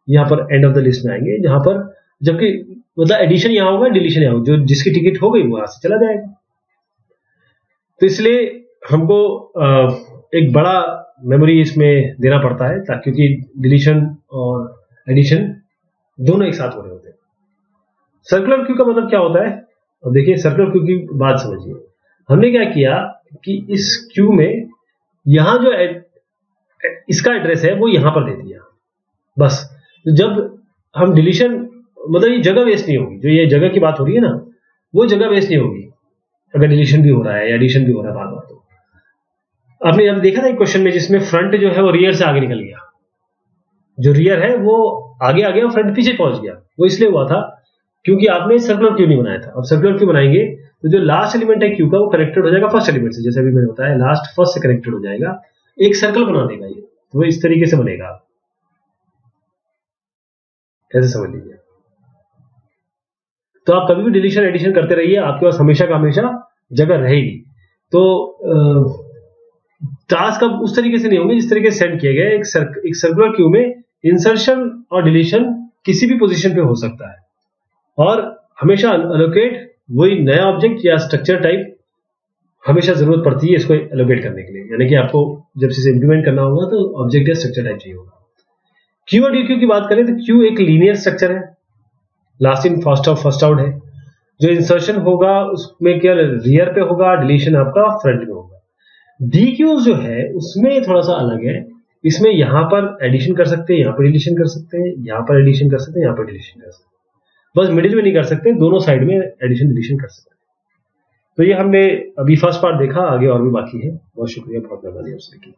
यहाँ पर एंड ऑफ द लिस्ट में आएंगे, जहां पर जबकि मतलब एडिशन यहाँ होगा, डिलीशन यहाँ होगा, जो जिसकी टिकट हो गई वो वहां से चला जाएगा। तो इसलिए हमको एक बड़ा मेमोरी इसमें देना पड़ता है, ताकि क्योंकि डिलीशन और एडिशन दोनों एक साथ हो रहे होते हैं। सर्कुलर क्यू का मतलब क्या होता है, अब देखिए सर्कुलर क्यू की बात समझिए। हमने क्या किया कि इस क्यू में यहां जो इसका एड्रेस है वो यहां पर दे दिया बस। तो जब हम डिलीशन, मतलब ये जगह वेस्ट नहीं होगी, जो ये जगह की बात हो रही है ना, वो जगह वेस्ट नहीं होगी अगर डिलीशन भी हो रहा है या एडिशन भी हो रहा है बार बार। तो आपने अब देखा था एक क्वेश्चन में जिसमें फ्रंट जो है वो रियर से आगे निकल गया, जो रियर है वो आगे आ गया, फ्रंट पीछे पहुंच गया। वो इसलिए हुआ था क्योंकि आपने सर्कुलर क्यू नहीं बनाया था। अब सर्कुलर क्यू बनाएंगे तो जो लास्ट एलिमेंट है क्यू का वो कनेक्टेड हो जाएगा फर्स्ट एलिमेंट से, जैसे अभी मैंने बताया लास्ट फर्स्ट से कनेक्टेड हो जाएगा, एक सर्कल बना देगा ये। तो वो इस तरीके से बनेगा, कैसे समझ लीजिए। तो आप कभी भी डिलीशन एडिशन करते रहिए, आपके पास हमेशा का हमेशा जगह रहेगी। तो टास्क अब उस तरीके से नहीं होंगे जिस तरीके से सेंड किए गए। एक सर्कुलर क्यू में इंसर्शन और डिलीशन किसी भी पोजीशन पे हो सकता है, और हमेशा एलोकेट वही नया ऑब्जेक्ट या स्ट्रक्चर टाइप हमेशा जरूरत पड़ती है इसको एलोकेट करने के लिए। यानी कि आपको जब इसे इंप्लीमेंट करना होगा तो ऑब्जेक्ट या स्ट्रक्चर टाइप चाहिए होगा। क्यू और डी क्यू की बात करें तो क्यू एक लीनियर स्ट्रक्चर है, लास्ट इन फर्स्ट आउट है। जो इंसर्शन होगा उसमें क्या रियर पे होगा, डिलीशन आपका फ्रंट में होगा। डी क्यू जो है उसमें थोड़ा सा अलग है, इसमें यहां पर एडिशन कर सकते हैं, यहां पर डिलीशन कर सकते हैं, यहां पर एडिशन कर सकते हैं, यहां पर डिलीशन कर सकते हैं, बस मिडिल में नहीं कर सकते, दोनों साइड में एडिशन डिलीशन कर सकते हैं। तो ये हमने अभी फर्स्ट पार्ट देखा, आगे और भी बाकी है। बहुत शुक्रिया, बहुत मेहरबानी आपसे की।